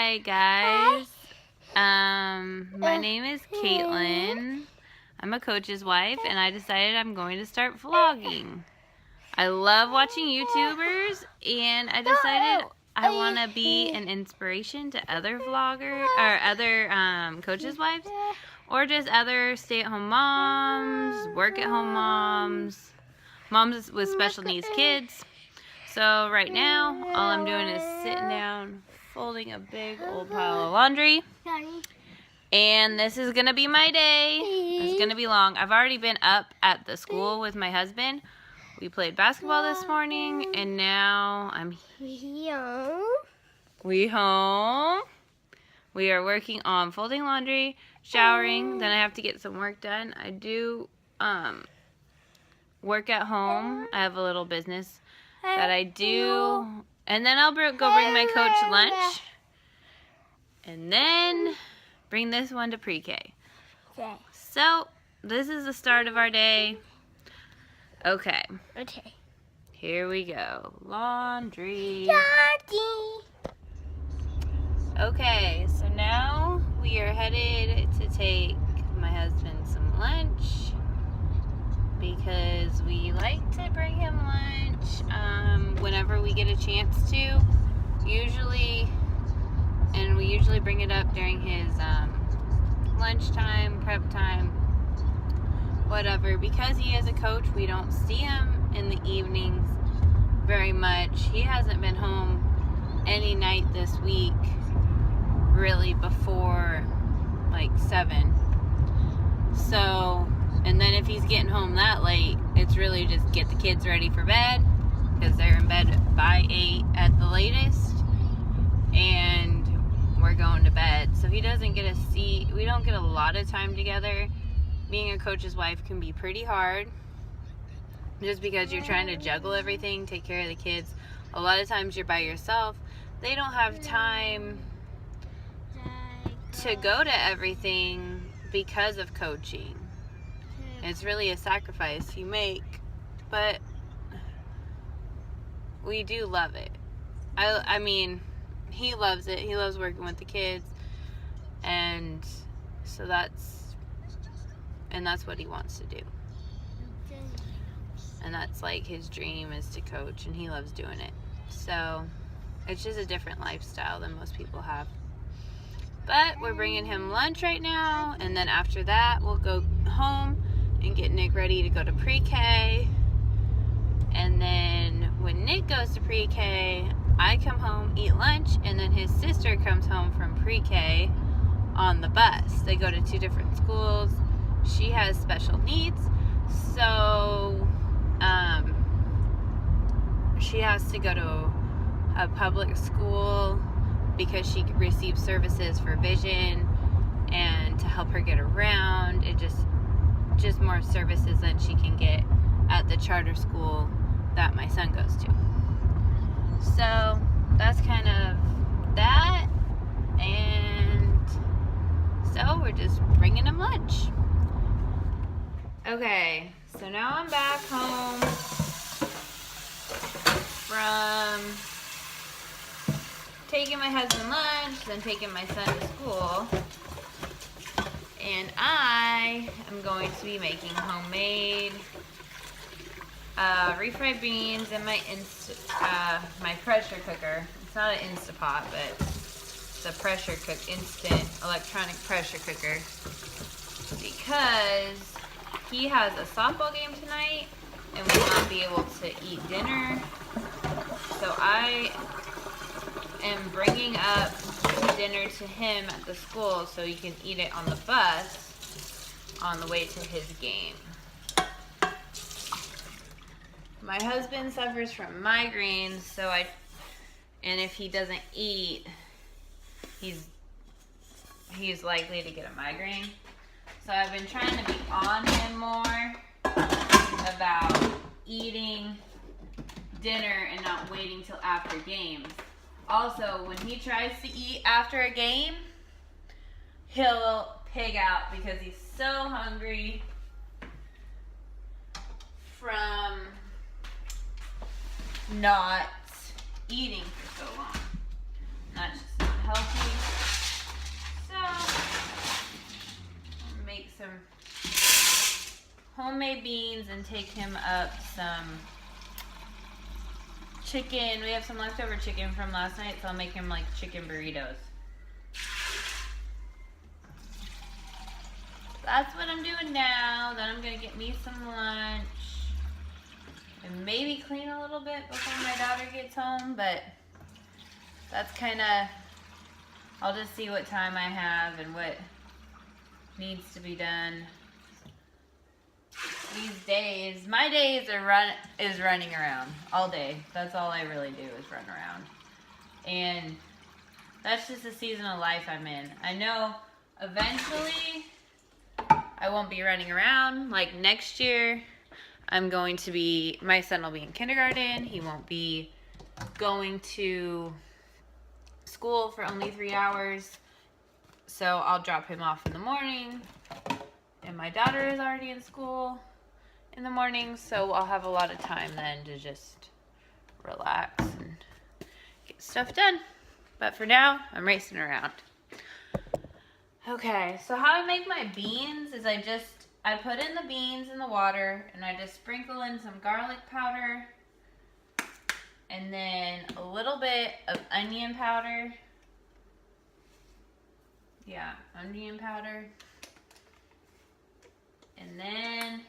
Hi guys. My name is Caitlin. I'm a coach's wife and I decided I'm going to start vlogging. I love watching YouTubers and I decided I want to be an inspiration to other vloggers or other coaches' wives or just other stay-at-home moms, work-at-home moms, moms with special needs kids. So right now, all I'm doing is sitting down, folding a big old pile of laundry. And this is going to be my day. It's going to be long. I've already been up at the school with my husband. We played basketball this morning, and now I'm here. We home. We are working on folding laundry, showering. Then I have to get some work done. I do work at home. I have a little business that I do, and then I'll go bring my coach lunch, and then bring this one to pre-K. So this is the start of our day. Okay. Here we go. Laundry. Okay, so now we are headed to take my husband some lunch, because we like to bring him lunch whenever we get a chance to. We usually bring it up during his lunchtime, prep time, whatever. Because he is a coach, we don't see him in the evenings very much. He hasn't been home any night this week, really, before like 7. So, and then if he's getting home that late, it's really just get the kids ready for bed, because they're in bed by 8 at the latest, and we're going to bed. So he doesn't get we don't get a lot of time together. Being a coach's wife can be pretty hard, just because you're trying to juggle everything, take care of the kids. A lot of times you're by yourself. They don't have time to go to everything because of coaching. It's really a sacrifice you make, but we do love it. I mean, he loves it. He loves working with the kids, and so that's what he wants to do. And that's like his dream, is to coach, and he loves doing it. So it's just a different lifestyle than most people have. But we're bringing him lunch right now, and then after that we'll go home and get Nick ready to go to pre-K. And then when Nick goes to pre-K, I come home, eat lunch, and then his sister comes home from pre-K on the bus. They go to 2 different schools. She has special needs, so she has to go to a public school because she receives services for vision and to help her get around. It just more services than she can get at the charter school that my son goes to. So that's kind of that, and so we're just bringing him lunch. Okay, so now I'm back home from taking my husband lunch, then taking my son to school, and I am going to be making homemade refried beans in my my pressure cooker. It's not an Instapot, but it's a pressure cook, instant electronic pressure cooker, because he has a softball game tonight and we will not be able to eat dinner. So I am bringing up dinner to him at the school so he can eat it on the bus on the way to his game. My husband suffers from migraines, and if he doesn't eat, he's likely to get a migraine. So I've been trying to be on him more about eating dinner and not waiting till after games. Also, when he tries to eat after a game, he'll pig out because he's so hungry from not eating for so long. That's just not healthy. some homemade beans and take him up some chicken. We have some leftover chicken from last night, so I'll make him like chicken burritos. That's what I'm doing now. Then I'm gonna get me some lunch and maybe clean a little bit before my daughter gets home, but that's kind of, I'll just see what time I have and what needs to be done these days. My days is running around all day. That's all I really do is run around. And that's just the season of life I'm in. I know eventually I won't be running around. Like next year, my son will be in kindergarten. He won't be going to school for only 3 hours. So I'll drop him off in the morning. And my daughter is already in school in the morning. So I'll have a lot of time then to just relax and get stuff done. But for now, I'm racing around. Okay, so how I make my beans is I put in the beans in the water and I just sprinkle in some garlic powder and then a little bit of onion powder. Yeah, onion powder. And then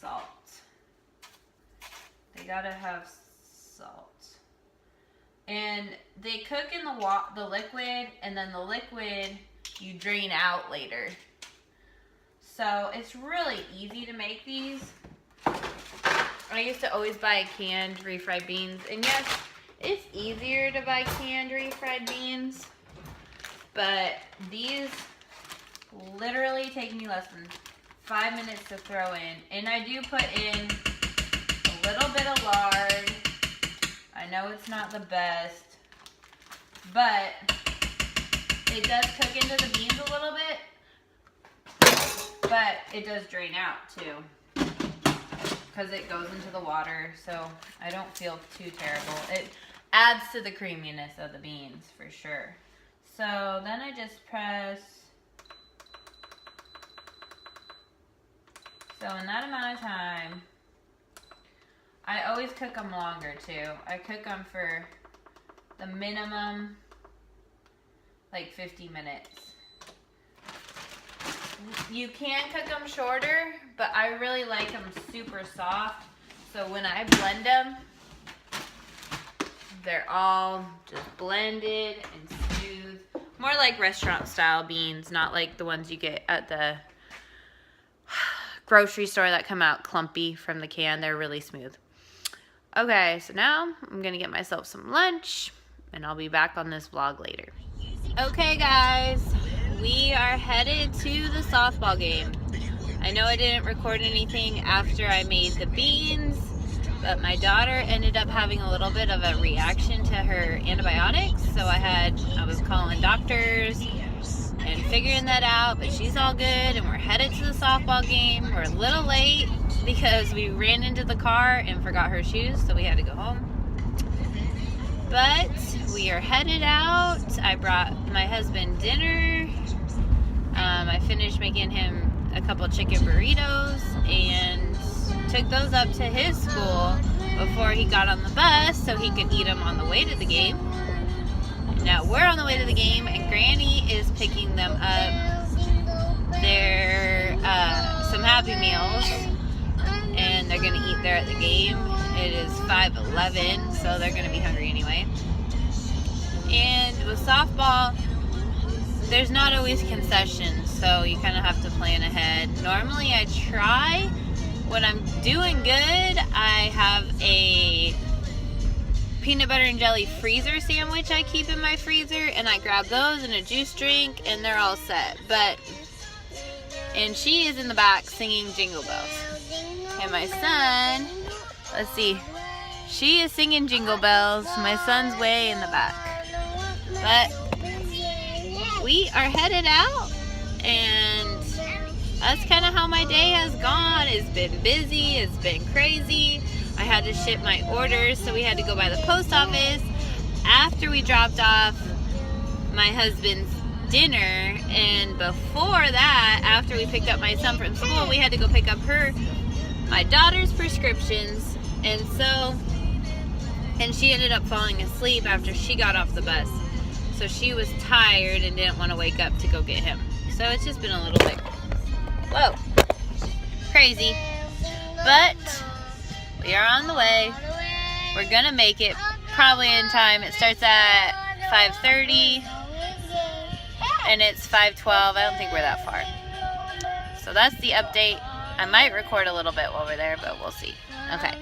salt. They gotta have salt. And they cook in the liquid, and then the liquid you drain out later. So it's really easy to make these. I used to always buy canned refried beans. And yes, it's easier to buy canned refried beans. But these literally take me less than 5 minutes to throw in. And I do put in a little bit of lard. I know it's not the best, but it does cook into the beans a little bit, but it does drain out too because it goes into the water, so I don't feel too terrible. It adds to the creaminess of the beans for sure. So then I just press. So in that amount of time, I always cook them longer too. I cook them for the minimum like 50 minutes. You can cook them shorter, but I really like them super soft. So when I blend them, they're all just blended and smooth. More like restaurant style beans, not like the ones you get at the grocery store that come out clumpy from the can. They're really smooth. Okay, so now I'm gonna get myself some lunch and I'll be back on this vlog later. Okay guys, we are headed to the softball game. I know I didn't record anything after I made the beans, but my daughter ended up having a little bit of a reaction to her antibiotics, so I was calling doctors and figuring that out, but she's all good and we're headed to the softball game. We're a little late because we ran into the car and forgot her shoes, so we had to go home. But we are headed out. I brought my husband dinner. I finished making him a couple chicken burritos and took those up to his school before he got on the bus so he could eat them on the way to the game. Now we're on the way to the game and Granny is picking them up their some Happy Meals and they're gonna eat there at the game. It is 5:11, so they're gonna be hungry anyway. And with softball, there's not always concessions, so you kind of have to plan ahead. Normally I try, when I'm doing good, I have a peanut butter and jelly freezer sandwich I keep in my freezer, and I grab those and a juice drink and they're all set. And she is in the back singing Jingle Bells. And my son, let's see, she is singing Jingle Bells. My son's way in the back. But we are headed out, and that's kind of how my day has gone. It's been busy, it's been crazy. I had to ship my orders, so we had to go by the post office. After we dropped off my husband's dinner, and before that, after we picked up my son from school, we had to go pick up my daughter's prescriptions, and she ended up falling asleep after she got off the bus. So she was tired and didn't want to wake up to go get him. So it's just been a little bit, whoa, crazy. But we are on the way. We're gonna make it probably in time. It starts at 5:30 and it's 5:12. I don't think we're that far. So that's the update. I might record a little bit while we're there, but we'll see. Okay.